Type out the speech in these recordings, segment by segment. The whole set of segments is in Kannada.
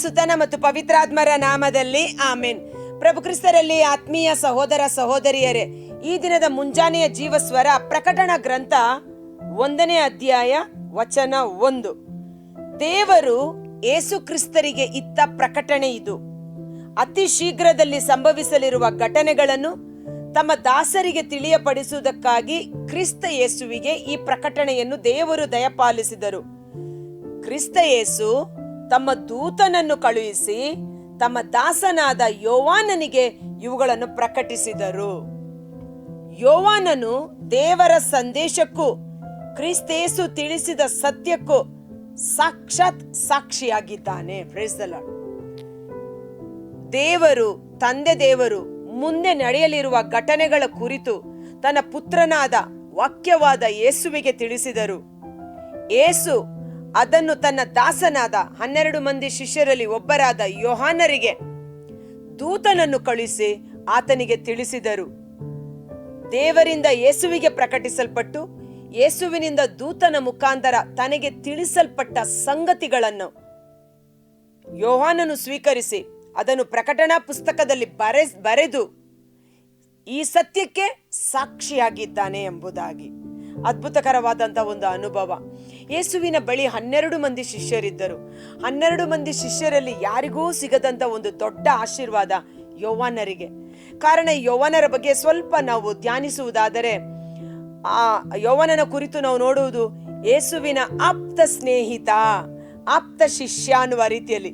ಸುತನ ಮತ್ತು ಪವಿತ್ರಾತ್ಮರ ನಾಮದಲ್ಲಿ ಆಮೇನ್. ಪ್ರಭು ಕ್ರಿಸ್ತರಲ್ಲಿ ಆತ್ಮೀಯ ಸಹೋದರ ಸಹೋದರಿಯರೇ, ಈ ದಿನದ ಮುಂಜಾನೆಯ ಜೀವಸ್ವರ ಪ್ರಕಟಣ ಗ್ರಂಥ 1ನೇ ಅಧ್ಯಾಯ ವಚನ 1. ದೇವರು ಯೇಸು ಕ್ರಿಸ್ತರಿಗೆ ಇತ್ತ ಪ್ರಕಟಣೆ ಇದು. ಅತಿ ಶೀಘ್ರದಲ್ಲಿ ಸಂಭವಿಸಲಿರುವ ಘಟನೆಗಳನ್ನು ತಮ್ಮ ದಾಸರಿಗೆ ತಿಳಿಯಪಡಿಸುವುದಕ್ಕಾಗಿ ಕ್ರಿಸ್ತ ಯೇಸುವಿಗೆ ಈ ಪ್ರಕಟಣೆಯನ್ನು ದೇವರು ದಯಪಾಲಿಸಿದರು. ಕ್ರಿಸ್ತ ಯೇಸು ತಮ್ಮ ದೂತನನ್ನು ಕಳುಹಿಸಿ ತಮ್ಮ ದಾಸನಾದ ಯೋವಾನನಿಗೆ ಇವುಗಳನ್ನು ಪ್ರಕಟಿಸಿದರು. ಯೋವಾನನು ದೇವರ ಸಂದೇಶಕ್ಕೂ ಕ್ರಿಸ್ತೇಸು ತಿಳಿಸಿದ ಸತ್ಯಕ್ಕೂ ಸಾಕ್ಷಾತ್ ಸಾಕ್ಷಿಯಾಗಿದ್ದಾನೆ. Price the lord. ತಂದೆ ದೇವರು ಮುಂದೆ ನಡೆಯಲಿರುವ ಘಟನೆಗಳ ಕುರಿತು ತನ್ನ ಪುತ್ರನಾದ ವಾಕ್ಯವಾದ ಯೇಸುವಿಗೆ ತಿಳಿಸಿದರು. ಯೇಸು ಅದನ್ನು ತನ್ನ ದಾಸನಾದ 12 ಮಂದಿ ಶಿಷ್ಯರಲ್ಲಿ ಒಬ್ಬರಾದ ಯೋಹಾನರಿಗೆ ದೂತನನ್ನು ಕಳುಹಿಸಿ ಆತನಿಗೆ ತಿಳಿಸಿದರು. ದೇವರಿಂದ ಯೇಸುವಿಗೆ ಪ್ರಕಟಿಸಲ್ಪಟ್ಟು ಯೇಸುವಿನಿಂದ ದೂತನ ಮುಖಾಂತರ ತನಗೆ ತಿಳಿಸಲ್ಪಟ್ಟ ಸಂಗತಿಗಳನ್ನು ಯೋಹಾನನು ಸ್ವೀಕರಿಸಿ ಅದನ್ನು ಪ್ರಕಟಣಾ ಪುಸ್ತಕದಲ್ಲಿ ಬರೆದು ಈ ಸತ್ಯಕ್ಕೆ ಸಾಕ್ಷಿಯಾಗಿದ್ದಾನೆ ಎಂಬುದಾಗಿ. ಅದ್ಭುತಕರವಾದಂಥ ಒಂದು ಅನುಭವ. ಯೇಸುವಿನ ಬಳಿ 12 ಮಂದಿ ಶಿಷ್ಯರಿದ್ದರು. 12 ಮಂದಿ ಶಿಷ್ಯರಲ್ಲಿ ಯಾರಿಗೂ ಸಿಗದಂತ ಒಂದು ದೊಡ್ಡ ಆಶೀರ್ವಾದ ಯೋವಾನರಿಗೆ. ಕಾರಣ ಯೋವಾನರ ಬಗ್ಗೆ ಸ್ವಲ್ಪ ನಾವು ಧ್ಯಾನಿಸುವುದಾದರೆ, ಆ ಯೋವಾನನ ಕುರಿತು ನಾವು ನೋಡುವುದು ಯೇಸುವಿನ ಆಪ್ತ ಸ್ನೇಹಿತ, ಆಪ್ತ ಶಿಷ್ಯ ಅನ್ನುವ ರೀತಿಯಲ್ಲಿ.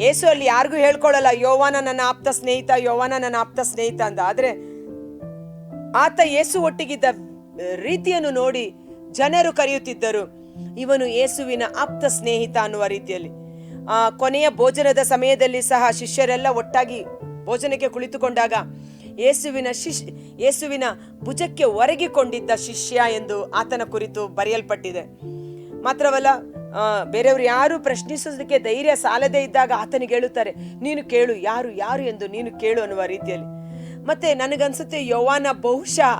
ಯೇಸು ಅಲ್ಲಿ ಯಾರಿಗೂ ಹೇಳ್ಕೊಳ್ಳಲ್ಲ ಯೋವಾನ ನನ್ನ ಆಪ್ತ ಸ್ನೇಹಿತ, ಯೋವಾನ ನನ್ನ ಆಪ್ತ ಸ್ನೇಹಿತ ಅಂತ. ಆದ್ರೆ ಆತ ಯೇಸು ಒಟ್ಟಿಗಿದ್ದ ರೀತಿಯನ್ನು ನೋಡಿ ಜನರು ಕರೆಯುತ್ತಿದ್ದರು, ಇವನು ಯೇಸುವಿನ ಆಪ್ತ ಸ್ನೇಹಿತ ಅನ್ನುವ ರೀತಿಯಲ್ಲಿ. ಕೊನೆಯ ಭೋಜನದ ಸಮಯದಲ್ಲಿ ಸಹ ಶಿಷ್ಯರೆಲ್ಲ ಒಟ್ಟಾಗಿ ಭೋಜನಕ್ಕೆ ಕುಳಿತುಕೊಂಡಾಗ ಯೇಸುವಿನ ಭುಜಕ್ಕೆ ಒರಗಿಕೊಂಡಿದ್ದ ಶಿಷ್ಯ ಎಂದು ಆತನ ಕುರಿತು ಬರೆಯಲ್ಪಟ್ಟಿದೆ. ಮಾತ್ರವಲ್ಲ, ಬೇರೆಯವರು ಯಾರು ಪ್ರಶ್ನಿಸೋದಕ್ಕೆ ಧೈರ್ಯ ಸಾಲದೇ ಇದ್ದಾಗ ಆತನಿಗೆ ಹೇಳುತ್ತಾರೆ, ನೀನು ಕೇಳು, ಯಾರು ಯಾರು ಎಂದು ನೀನು ಕೇಳು ಅನ್ನುವ ರೀತಿಯಲ್ಲಿ. ಮತ್ತೆ ನನಗನ್ಸುತ್ತೆ ಯೋವಾನ ಬಹುಶಃ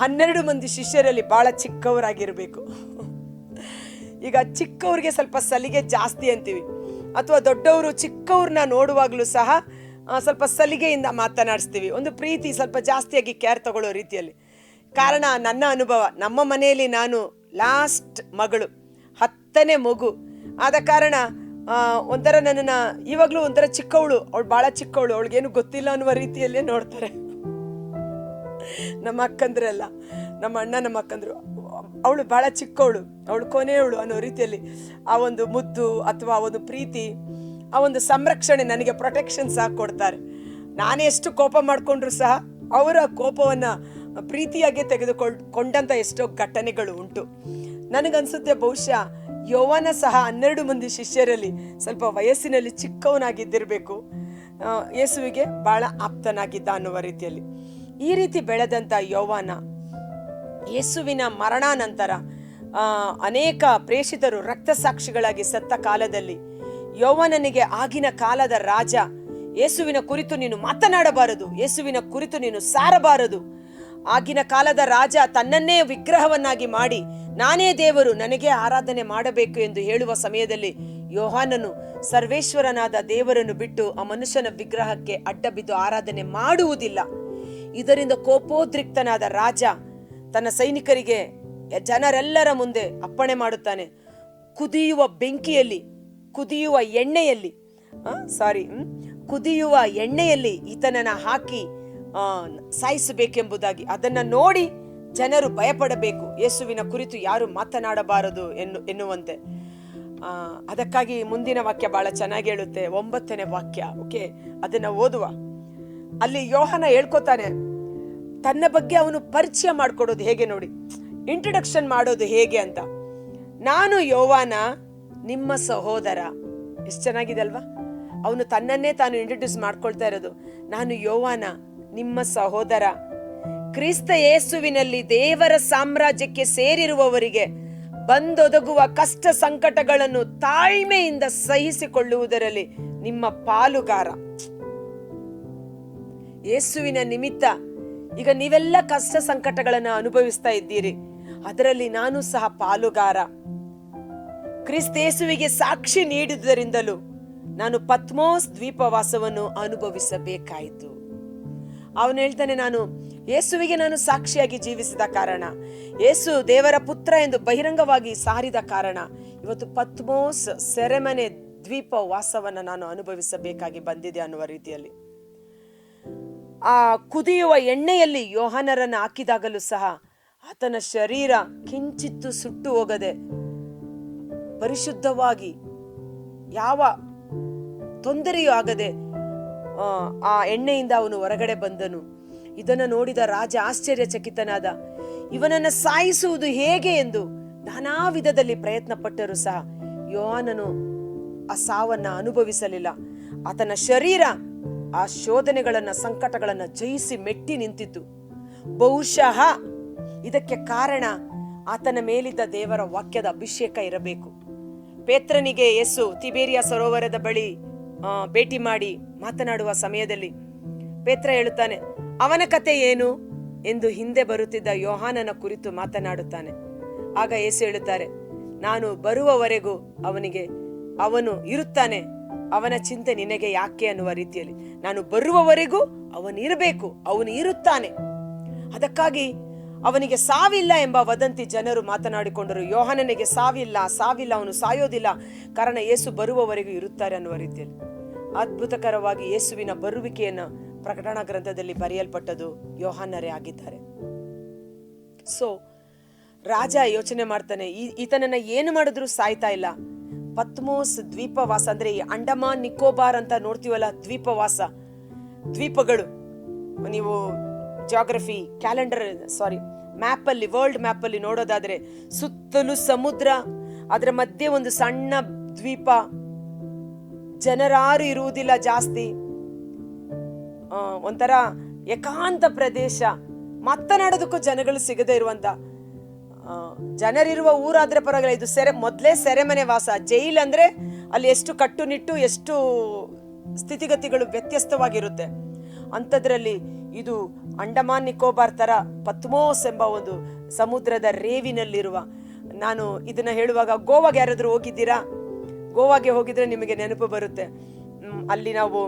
12 ಮಂದಿ ಶಿಷ್ಯರಲ್ಲಿ ಬಹಳ ಚಿಕ್ಕವರಾಗಿರ್ಬೇಕು. ಈಗ ಚಿಕ್ಕವ್ರಿಗೆ ಸ್ವಲ್ಪ ಸಲಿಗೆ ಜಾಸ್ತಿ ಅಂತೀವಿ, ಅಥವಾ ದೊಡ್ಡವರು ಚಿಕ್ಕವ್ರನ್ನ ನೋಡುವಾಗಲೂ ಸಹ ಸ್ವಲ್ಪ ಸಲಿಗೆಯಿಂದ ಮಾತನಾಡಿಸ್ತೀವಿ, ಒಂದು ಪ್ರೀತಿ ಸ್ವಲ್ಪ ಜಾಸ್ತಿಯಾಗಿ ಕೇರ್ ತಗೊಳ್ಳೋ ರೀತಿಯಲ್ಲಿ. ಕಾರಣ ನನ್ನ ಅನುಭವ, ನಮ್ಮ ಮನೆಯಲ್ಲಿ ನಾನು ಲಾಸ್ಟ್ ಮಗಳು, 10ನೇ ಮಗು ಆದ ಕಾರಣ ಒಂಥರ ನನ್ನನ್ನು ಇವಾಗಲೂ ಒಂಥರ ಚಿಕ್ಕವಳು, ಅವಳು ಭಾಳ ಚಿಕ್ಕವಳು, ಅವಳಿಗೇನು ಗೊತ್ತಿಲ್ಲ ಅನ್ನುವ ರೀತಿಯಲ್ಲೇ ನೋಡ್ತಾರೆ ನಮ್ಮ ಅಕ್ಕಂದ್ರೆಲ್ಲ, ನಮ್ಮ ಅಣ್ಣ ನಮ್ಮ ಅಕ್ಕಂದ್ರು. ಅವಳು ಭಾಳ ಚಿಕ್ಕವಳು, ಅವಳು ಕೊನೆಯವಳು ಅನ್ನೋ ರೀತಿಯಲ್ಲಿ ಆ ಒಂದು ಮುದ್ದು ಅಥವಾ ಆ ಒಂದು ಪ್ರೀತಿ, ಆ ಒಂದು ಸಂರಕ್ಷಣೆ, ನನಗೆ ಪ್ರೊಟೆಕ್ಷನ್ ಸಹ ಕೊಡ್ತಾರೆ. ನಾನೇ ಎಷ್ಟು ಕೋಪ ಮಾಡಿಕೊಂಡ್ರು ಸಹ ಅವರ ಕೋಪವನ್ನು ಪ್ರೀತಿಯಾಗಿ ತೆಗೆದುಕೊಂಡಂಥ ಎಷ್ಟೋ ಘಟನೆಗಳು ಉಂಟು. ನನಗನ್ಸುತ್ತೆ ಬಹುಶಃ ಯೋವಾನ ಸಹ 12 ಮಂದಿ ಶಿಷ್ಯರಲ್ಲಿ ಸ್ವಲ್ಪ ವಯಸ್ಸಿನಲ್ಲಿ ಚಿಕ್ಕವನಾಗಿದ್ದಿರಬೇಕು, ಯೇಸುವಿಗೆ ಬಹಳ ಆಪ್ತನಾಗಿದ್ದ ಅನ್ನುವ ರೀತಿಯಲ್ಲಿ. ಈ ರೀತಿ ಬೆಳೆದಂಥ ಯೋವಾನ ಯೇಸುವಿನ ಮರಣಾನಂತರ ಅನೇಕ ಪ್ರೇಷಿತರು ರಕ್ತಸಾಕ್ಷಿಗಳಾಗಿ ಸತ್ತ ಕಾಲದಲ್ಲಿ ಯೋವಾನನಿಗೆ ಆಗಿನ ಕಾಲದ ರಾಜ ಯೇಸುವಿನ ಕುರಿತು ನೀನು ಮಾತನಾಡಬಾರದು, ಯೇಸುವಿನ ಕುರಿತು ನೀನು ಸಾರಬಾರದು. ಆಗಿನ ಕಾಲದ ರಾಜ ತನ್ನನ್ನೇ ವಿಗ್ರಹವನ್ನಾಗಿ ಮಾಡಿ ನಾನೇ ದೇವರು, ನನಗೆ ಆರಾಧನೆ ಮಾಡಬೇಕು ಎಂದು ಹೇಳುವ ಸಮಯದಲ್ಲಿ ಯೋಹಾನನು ಸರ್ವೇಶ್ವರನಾದ ದೇವರನ್ನು ಬಿಟ್ಟು ಆ ಮನುಷ್ಯನ ವಿಗ್ರಹಕ್ಕೆ ಅಡ್ಡ ಬಿದ್ದು ಆರಾಧನೆ ಮಾಡುವುದಿಲ್ಲ. ಇದರಿಂದ ಕೋಪೋದ್ರಿಕ್ತನಾದ ರಾಜ ತನ್ನ ಸೈನಿಕರಿಗೆ ಜನರೆಲ್ಲರ ಮುಂದೆ ಅಪ್ಪಣೆ ಮಾಡುತ್ತಾನೆ, ಕುದಿಯುವ ಬೆಂಕಿಯಲ್ಲಿ ಕುದಿಯುವ ಎಣ್ಣೆಯಲ್ಲಿ ಈತನನ್ನ ಹಾಕಿ ಸಾಯಿಸಬೇಕೆಂಬುದಾಗಿ. ಅದನ್ನ ನೋಡಿ ಜನರು ಭಯಪಡಬೇಕು, ಯೇಸುವಿನ ಕುರಿತು ಯಾರು ಮಾತನಾಡಬಾರದು ಎನ್ನುವಂತೆ. ಅದಕ್ಕಾಗಿ ಮುಂದಿನ ವಾಕ್ಯ ಬಹಳ ಚೆನ್ನಾಗಿ ಹೇಳುತ್ತೆ, 9ನೇ ವಾಕ್ಯ. ಓಕೆ, ಅದನ್ನ ಓದುವ. ಅಲ್ಲಿ ಯೋಹಾನ ಹೇಳ್ಕೊತಾನೆ ತನ್ನ ಬಗ್ಗೆ ಅವನು ಪರಿಚಯ ಮಾಡ್ಕೊಡೋದು ಹೇಗೆ ನೋಡಿ, ಇಂಟ್ರೊಡಕ್ಷನ್ ಮಾಡೋದು ಹೇಗೆ ಅಂತ. ನಾನು ಯೋವಾನ ನಿಮ್ಮ ಸಹೋದರ. ಎಷ್ಟು ಚೆನ್ನಾಗಿದೆ ಅಲ್ವಾ? ಅವನು ತನ್ನನ್ನೇ ತಾನು ಇಂಟ್ರೊಡ್ಯೂಸ್ ಮಾಡ್ಕೊಳ್ತಾ ಇರೋದು, ನಾನು ಯೋವಾನ ನಿಮ್ಮ ಸಹೋದರ, ಕ್ರಿಸ್ತ ಯೇಸುವಿನಲ್ಲಿ ದೇವರ ಸಾಮ್ರಾಜ್ಯಕ್ಕೆ ಸೇರಿರುವವರಿಗೆ ಬಂದೊದಗುವ ಕಷ್ಟ ಸಂಕಟಗಳನ್ನು ತಾಳ್ಮೆಯಿಂದ ಸಹಿಸಿಕೊಳ್ಳುವುದರಲ್ಲಿ ನಿಮ್ಮ ಪಾಲುಗಾರ. ಯೇಸುವಿನ ನಿಮಿತ್ತ ಈಗ ನೀವೆಲ್ಲ ಕಷ್ಟ ಸಂಕಟಗಳನ್ನು ಅನುಭವಿಸ್ತಾ ಇದ್ದೀರಿ, ಅದರಲ್ಲಿ ನಾನು ಸಹ ಪಾಲುಗಾರ. ಕ್ರಿಸ್ತ ಯೇಸುವಿಗೆ ಸಾಕ್ಷಿ ನೀಡಿದ್ದರಿಂದಲೂ ನಾನು ಪತ್ಮೋಸ್ ದ್ವೀಪವಾಸವನ್ನು ಅನುಭವಿಸಬೇಕಾಯಿತು. ಅವನು ಹೇಳ್ತಾನೆ, ನಾನು ಯೇಸುವಿಗೆ ನಾನು ಸಾಕ್ಷಿಯಾಗಿ ಜೀವಿಸಿದ ಕಾರಣ, ಯೇಸು ದೇವರ ಪುತ್ರ ಎಂದು ಬಹಿರಂಗವಾಗಿ ಸಾರಿದ ಕಾರಣ ಇವತ್ತು ಪತ್ಮೋಸ್ ಸೆರೆಮನೆ ದ್ವೀಪ ವಾಸವನ್ನು ನಾನು ಅನುಭವಿಸಬೇಕಾಗಿ ಬಂದಿದೆ ಅನ್ನುವ ರೀತಿಯಲ್ಲಿ. ಆ ಕುದಿಯುವ ಎಣ್ಣೆಯಲ್ಲಿ ಯೋಹಾನರನ್ನು ಹಾಕಿದಾಗಲೂ ಸಹ ಆತನ ಶರೀರ ಕಿಂಚಿತ್ತು ಸುಟ್ಟು ಹೋಗದೆ ಪರಿಶುದ್ಧವಾಗಿ ಯಾವ ತೊಂದರೆಯೂ ಆಗದೆ ಆ ಎಣ್ಣೆಯಿಂದ ಅವನು ಹೊರಗಡೆ ಬಂದನು. ಇದನ್ನು ನೋಡಿದ ರಾಜ ಆಶ್ಚರ್ಯಚಕಿತನಾದ. ಇವನನ್ನು ಸಾಯಿಸುವುದು ಹೇಗೆ ಎಂದು ನಾನಾ ವಿಧದಲ್ಲಿ ಪ್ರಯತ್ನ ಪಟ್ಟರೂ ಸಹ ಯೋಹಾನನು ಆ ಸಾವನ್ನ ಅನುಭವಿಸಲಿಲ್ಲ. ಆತನ ಶರೀರ ಆ ಶೋಧನೆಗಳನ್ನ, ಸಂಕಟಗಳನ್ನ ಜಯಿಸಿ ಮೆಟ್ಟಿ ನಿಂತಿತ್ತು. ಬಹುಶಃ ಇದಕ್ಕೆ ಕಾರಣ ಆತನ ಮೇಲಿದ್ದ ದೇವರ ವಾಕ್ಯದ ಅಭಿಷೇಕ ಇರಬೇಕು. ಪೇತ್ರನಿಗೆ ಯೇಸು ತಿಬೇರಿಯ ಸರೋವರದ ಬಳಿ ಭೇಟಿ ಮಾಡಿ ಮಾತನಾಡುವ ಸಮಯದಲ್ಲಿ ಪೇತ್ರ ಹೇಳುತ್ತಾನೆ, ಅವನ ಕತೆ ಏನು ಎಂದು ಹಿಂದೆ ಬರುತ್ತಿದ್ದ ಯೋಹಾನನ ಕುರಿತು ಮಾತನಾಡುತ್ತಾನೆ. ಆಗ ಯೇಸು ಹೇಳುತ್ತಾರೆ, ನಾನು ಬರುವವರೆಗೂ ಅವನು ಇರುತ್ತಾನೆ, ಅವನ ಚಿಂತೆ ನಿನಗೆ ಯಾಕೆ ಅನ್ನುವ ರೀತಿಯಲ್ಲಿ. ನಾನು ಬರುವವರೆಗೂ ಅವನು ಇರಬೇಕು, ಅವನು ಇರುತ್ತಾನೆ. ಅದಕ್ಕಾಗಿ ಅವನಿಗೆ ಸಾವಿಲ್ಲ ಎಂಬ ವದಂತಿ ಜನರು ಮಾತನಾಡಿಕೊಂಡರು. ಯೋಹಾನನಿಗೆ ಸಾವಿಲ್ಲ, ಅವನು ಸಾಯೋದಿಲ್ಲ, ಕಾರಣ ಯೇಸು ಬರುವವರೆಗೂ ಇರುತ್ತಾರೆ ಅನ್ನುವ ರೀತಿಯಲ್ಲಿ. ಅದ್ಭುತಕರವಾಗಿ ಯೇಸುವಿನ ಬರುವಿಕೆಯನ್ನು ಪ್ರಕಟಣಾ ಗ್ರಂಥದಲ್ಲಿ ಬರೆಯಲ್ಪಟ್ಟದು ಯೋಹಾನರೇ ಆಗಿದ್ದಾರೆ. ಸೊ ರಾಜ ಯೋಚನೆ ಮಾಡ್ತಾನೆ, ಈತನನ್ನ ಏನು ಮಾಡಿದ್ರು ಸಾಯ್ತಾ ಇಲ್ಲ. ಪತ್ಮೋಸ್ ದ್ವೀಪವಾಸ ಅಂದ್ರೆ ಈ ಅಂಡಮಾನ್ ನಿಕೋಬಾರ್ ಅಂತ ನೋಡ್ತೀವಲ್ಲ, ದ್ವೀಪಗಳು. ನೀವು ಜಾಗ್ರಫಿ ವರ್ಲ್ಡ್ ಮ್ಯಾಪ್ ಅಲ್ಲಿ ನೋಡೋದಾದ್ರೆ ಸುತ್ತಲೂ ಸಮುದ್ರ, ಅದರ ಮಧ್ಯೆ ಒಂದು ಸಣ್ಣ ದ್ವೀಪ, ಜನರಾರು ಇರುವುದಿಲ್ಲ ಜಾಸ್ತಿ, ಒಂಥರ ಏಕಾಂತ ಪ್ರದೇಶ, ಮಾತನಾಡೋದಕ್ಕೂ ಜನಗಳು ಸಿಗದೆ ಇರುವಂತ, ಜನರಿರುವ ಊರಾದ್ರೆ ಪರವಾಗಿಲ್ಲ. ಇದು ಮೊದಲೇ ಸೆರೆಮನೆ ವಾಸ. ಜೈಲ್ ಅಂದ್ರೆ ಅಲ್ಲಿ ಎಷ್ಟು ಕಟ್ಟುನಿಟ್ಟು, ಎಷ್ಟು ಸ್ಥಿತಿಗತಿಗಳು ವ್ಯತ್ಯಸ್ತವಾಗಿರುತ್ತೆ. ಅಂಥದ್ರಲ್ಲಿ ಇದು ಅಂಡಮಾನ್ ನಿಕೋಬಾರ್ ತರ ಪತ್ಮೋಸ್ ಎಂಬ ಒಂದು ಸಮುದ್ರದ ರೇವಿನಲ್ಲಿರುವ, ನಾನು ಇದನ್ನ ಹೇಳುವಾಗ ಗೋವಾಗೆ ಯಾರಾದ್ರೂ ಹೋಗಿದ್ದೀರಾ? ಗೋವಾಗೆ ಹೋಗಿದ್ರೆ ನಿಮಗೆ ನೆನಪು ಬರುತ್ತೆ. ಅಲ್ಲಿ ನಾವು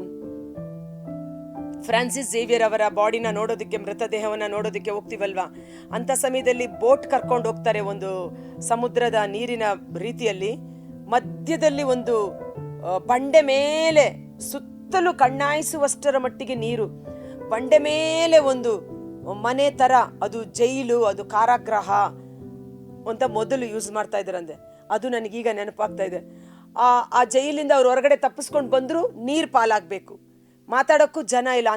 ಫ್ರಾನ್ಸಿಸ್ ಝೇವಿಯರ್ ಅವರ ಬಾಡಿನ ನೋಡೋದಕ್ಕೆ, ಮೃತದೇಹವನ್ನ ನೋಡೋದಕ್ಕೆ ಹೋಗ್ತೀವಲ್ವಾ, ಅಂತ ಸಮಯದಲ್ಲಿ ಬೋಟ್ ಕರ್ಕೊಂಡು ಹೋಗ್ತಾರೆ ಒಂದು ಸಮುದ್ರದ ನೀರಿನ ರೀತಿಯಲ್ಲಿ. ಮಧ್ಯದಲ್ಲಿ ಒಂದು ಬಂಡೆ ಮೇಲೆ, ಸುತ್ತಲೂ ಕಣ್ಣಾಯಿಸುವಷ್ಟರ ಮಟ್ಟಿಗೆ ನೀರು, ಬಂಡೆ ಮೇಲೆ ಒಂದು ಮನೆ ತರ, ಅದು ಜೈಲು, ಅದು ಕಾರಾಗೃಹ ಅಂತ ಮೊದಲು ಯೂಸ್ ಮಾಡ್ತಾ ಇದ್ರಂತೆ. ಅದು ನನಗೀಗ ನೆನಪಾಗ್ತಾ ಇದೆ. ಆ ಜೈಲಿಂದ ಅವ್ರು ಹೊರಗಡೆ ತಪ್ಪಿಸ್ಕೊಂಡು ಬಂದ್ರು ನೀರ್ ಪಾಲಾಗ್ಬೇಕು, ಮಾತಾಡೋಕ್ಕೂ ಜನ ಇಲ್ಲ.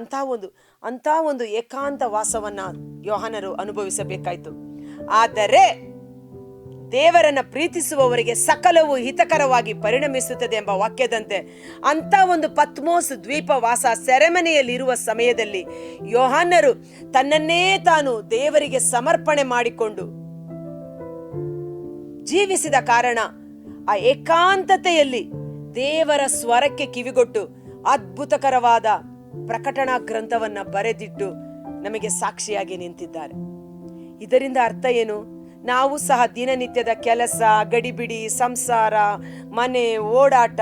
ಅಂತ ಒಂದು ಏಕಾಂತ ವಾಸವನ್ನ ಯೋಹಾನರು ಅನುಭವಿಸಬೇಕಾಯ್ತು. ಆದರೆ ದೇವರನ್ನ ಪ್ರೀತಿಸುವವರಿಗೆ ಸಕಲವು ಹಿತಕರವಾಗಿ ಪರಿಣಮಿಸುತ್ತದೆ ಎಂಬ ವಾಕ್ಯದಂತೆ ಅಂತ ಒಂದು ಪತ್ಮೋಸ್ ದ್ವೀಪವಾಸ ಸೆರೆಮನೆಯಲ್ಲಿ ಇರುವ ಸಮಯದಲ್ಲಿ ಯೋಹಾನರು ತನ್ನನ್ನೇ ತಾನು ದೇವರಿಗೆ ಸಮರ್ಪಣೆ ಮಾಡಿಕೊಂಡು ಜೀವಿಸಿದ ಕಾರಣ ಆ ಏಕಾಂತತೆಯಲ್ಲಿ ದೇವರ ಸ್ವರಕ್ಕೆ ಕಿವಿಗೊಟ್ಟು ಅದ್ಭುತಕರವಾದ ಪ್ರಕಟಣಾ ಗ್ರಂಥವನ್ನ ಬರೆದಿಟ್ಟು ನಮಗೆ ಸಾಕ್ಷಿಯಾಗಿ ನಿಂತಿದ್ದಾರೆ. ಇದರಿಂದ ಅರ್ಥ ಏನು? ನಾವು ಸಹ ದಿನನಿತ್ಯದ ಕೆಲಸ, ಗಡಿಬಿಡಿ, ಸಂಸಾರ, ಮನೆ, ಓಡಾಟ,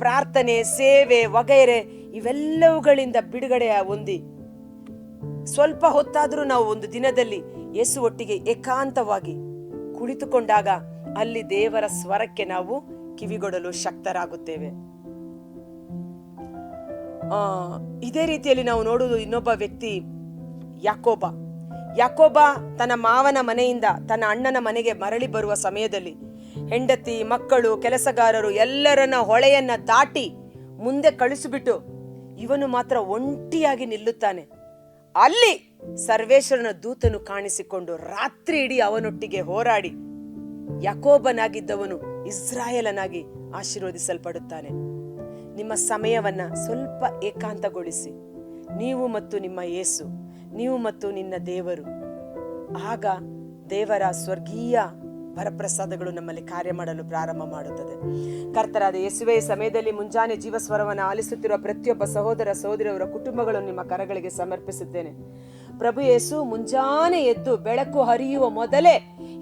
ಪ್ರಾರ್ಥನೆ, ಸೇವೆ ವಗೈರೆ ಇವೆಲ್ಲವುಗಳಿಂದ ಬಿಡುಗಡೆ ಹೊಂದಿ ಸ್ವಲ್ಪ ಹೊತ್ತಾದ್ರೂ ನಾವು ಒಂದು ದಿನದಲ್ಲಿ ಯೇಸು ಒಟ್ಟಿಗೆ ಏಕಾಂತವಾಗಿ ಕುಳಿತುಕೊಂಡಾಗ ಅಲ್ಲಿ ದೇವರ ಸ್ವರಕ್ಕೆ ನಾವು ಕಿವಿಗೊಡಲು ಶಕ್ತರಾಗುತ್ತೇವೆ. ಇದೇ ರೀತಿಯಲ್ಲಿ ನಾವು ನೋಡುವುದು ಇನ್ನೊಬ್ಬ ವ್ಯಕ್ತಿ ಯಾಕೋಬ ತನ್ನ ಮಾವನ ಮನೆಯಿಂದ ತನ್ನ ಅಣ್ಣನ ಮನೆಗೆ ಮರಳಿ ಬರುವ ಸಮಯದಲ್ಲಿ ಹೆಂಡತಿ, ಮಕ್ಕಳು, ಕೆಲಸಗಾರರು ಎಲ್ಲರನ್ನ ಹೊಳೆಯನ್ನ ದಾಟಿ ಮುಂದೆ ಕಳಿಸಿಬಿಟ್ಟು ಇವನು ಮಾತ್ರ ಒಂಟಿಯಾಗಿ ನಿಲ್ಲುತ್ತಾನೆ. ಅಲ್ಲಿ ಸರ್ವೇಶ್ವರನ ದೂತನು ಕಾಣಿಸಿಕೊಂಡು ರಾತ್ರಿ ಇಡೀ ಅವನೊಟ್ಟಿಗೆ ಹೋರಾಡಿ ಯಾಕೋಬನಾಗಿದ್ದವನು ಇಸ್ರಾಯೇಲನಾಗಿ ಆಶೀರ್ವದಿಸಲ್ಪಡುತ್ತಾನೆ. ನಿಮ್ಮ ಸಮಯವನ್ನ ಸ್ವಲ್ಪ ಏಕಾಂತಗೊಳಿಸಿ, ನೀವು ಮತ್ತು ನಿಮ್ಮ ಯೇಸು, ನೀವು ಮತ್ತು ನಿನ್ನ ದೇವರು. ಆಗ ದೇವರ ಸ್ವರ್ಗೀಯ ವರಪ್ರಸಾದಗಳು ನಮ್ಮಲ್ಲಿ ಕಾರ್ಯ ಮಾಡಲು ಪ್ರಾರಂಭ ಮಾಡುತ್ತದೆ. ಕರ್ತರಾದ ಯೇಸುವೆ, ಸಮಯದಲ್ಲಿ ಮುಂಜಾನೆ ಜೀವಸ್ವರವನ್ನು ಆಲಿಸುತ್ತಿರುವ ಪ್ರತಿಯೊಬ್ಬ ಸಹೋದರ ಸಹೋದರಿಯವರ ಕುಟುಂಬಗಳನ್ನು ನಿಮ್ಮ ಕರಗಳಿಗೆ ಸಮರ್ಪಿಸುತ್ತೇನೆ. ಪ್ರಭು ಯೇಸು ಮುಂಜಾನೆ ಎದ್ದು ಬೆಳಕು ಹರಿಯುವ ಮೊದಲೇ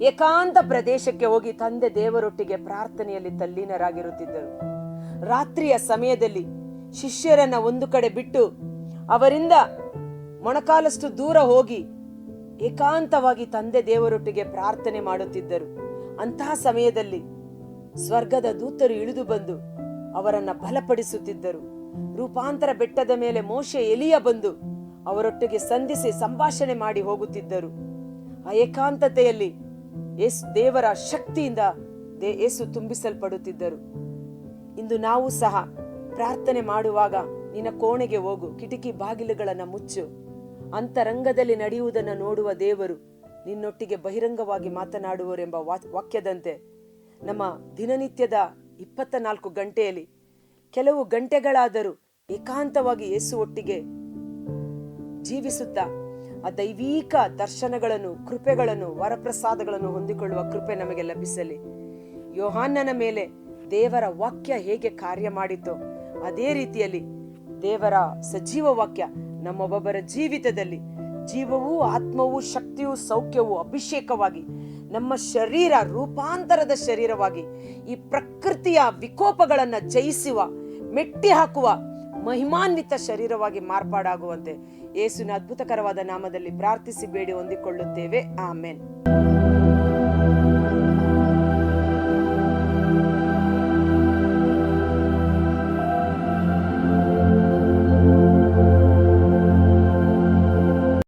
ಏಕಾಂತ ಪ್ರದೇಶಕ್ಕೆ ಹೋಗಿ ತಂದೆ ದೇವರೊಟ್ಟಿಗೆ ಪ್ರಾರ್ಥನೆಯಲ್ಲಿ ತಲ್ಲೀನರಾಗಿರುತ್ತಿದ್ದರು. ರಾತ್ರಿಯ ಸಮಯದಲ್ಲಿ ಶಿಷ್ಯರನ್ನ ಒಂದು ಕಡೆ ಬಿಟ್ಟು ಅವರಿಂದ ಮೊಣಕಾಲಷ್ಟು ದೂರ ಹೋಗಿ ಏಕಾಂತವಾಗಿ ತಂದೆ ದೇವರೊಟ್ಟಿಗೆ ಪ್ರಾರ್ಥನೆ ಮಾಡುತ್ತಿದ್ದರು. ಅಂತಹ ಸಮಯದಲ್ಲಿ ಸ್ವರ್ಗದ ದೂತರು ಇಳಿದು ಬಂದು ಅವರನ್ನ ಬಲಪಡಿಸುತ್ತಿದ್ದರು. ರೂಪಾಂತರ ಬೆಟ್ಟದ ಮೇಲೆ ಮೋಶೆ ಎಲಿಯ ಬಂದು ಅವರೊಟ್ಟಿಗೆ ಸಂಧಿಸಿ ಸಂಭಾಷಣೆ ಮಾಡಿ ಹೋಗುತ್ತಿದ್ದರು. ಆ ಏಕಾಂತತೆಯಲ್ಲಿ ದೇವರ ಶಕ್ತಿಯಿಂದ ಯೇಸು ತುಂಬಿಸಲ್ಪಡುತ್ತಿದ್ದರು. ಇಂದು ನಾವು ಸಹ ಪ್ರಾರ್ಥನೆ ಮಾಡುವಾಗ ನಿನ್ನ ಕೋಣೆಗೆ ಹೋಗು, ಕಿಟಕಿ ಬಾಗಿಲುಗಳನ್ನು ಮುಚ್ಚು. ಅಂತರಂಗದಲ್ಲಿ ನಡೆಯುವುದನ್ನು ನೋಡುವ ದೇವರು ನಿನ್ನೊಟ್ಟಿಗೆ ಬಹಿರಂಗವಾಗಿ ಮಾತನಾಡುವರೆಂಬ ವಾಕ್ಯದಂತೆ ನಮ್ಮ ದಿನನಿತ್ಯದ 24 ಗಂಟೆಯಲ್ಲಿ ಕೆಲವು ಗಂಟೆಗಳಾದರೂ ಏಕಾಂತವಾಗಿ ಯೇಸು ಒಟ್ಟಿಗೆ ಜೀವಿಸುತ್ತಾ ಆ ದೈವಿಕ ದರ್ಶನಗಳನ್ನು, ಕೃಪೆಗಳನ್ನು, ವರಪ್ರಸಾದಗಳನ್ನು ಹೊಂದಿಕೊಳ್ಳುವ ಕೃಪೆ ನಮಗೆ ಲಭಿಸಲಿ. ಯೋಹಾನನ ಮೇಲೆ ದೇವರ ವಾಕ್ಯ ಹೇಗೆ ಕಾರ್ಯ ಮಾಡಿತೋ ಅದೇ ರೀತಿಯಲ್ಲಿ ದೇವರ ಸಜೀವ ವಾಕ್ಯ ನಮ್ಮೊಬ್ಬೊಬ್ಬರ ಜೀವಿತದಲ್ಲಿ ಜೀವವೂ ಆತ್ಮವೂ ಶಕ್ತಿಯೂ ಸೌಖ್ಯವೂ ಅಭಿಷೇಕವಾಗಿ ನಮ್ಮ ಶರೀರ ರೂಪಾಂತರದ ಶರೀರವಾಗಿ ಈ ಪ್ರಕೃತಿಯ ವಿಕೋಪಗಳನ್ನು ಜಯಿಸುವ, ಮೆಟ್ಟಿ ಹಾಕುವ ಮಹಿಮಾನ್ವಿತ ಶರೀರವಾಗಿ ಮಾರ್ಪಾಡಾಗುವಂತೆ ಯೇಸುವಿನ ಅದ್ಭುತಕರವಾದ ನಾಮದಲ್ಲಿ ಪ್ರಾರ್ಥಿಸಿ ಬೇಡಿ ಹೊಂದಿಕೊಳ್ಳುತ್ತೇವೆ. ಆಮೆನ್.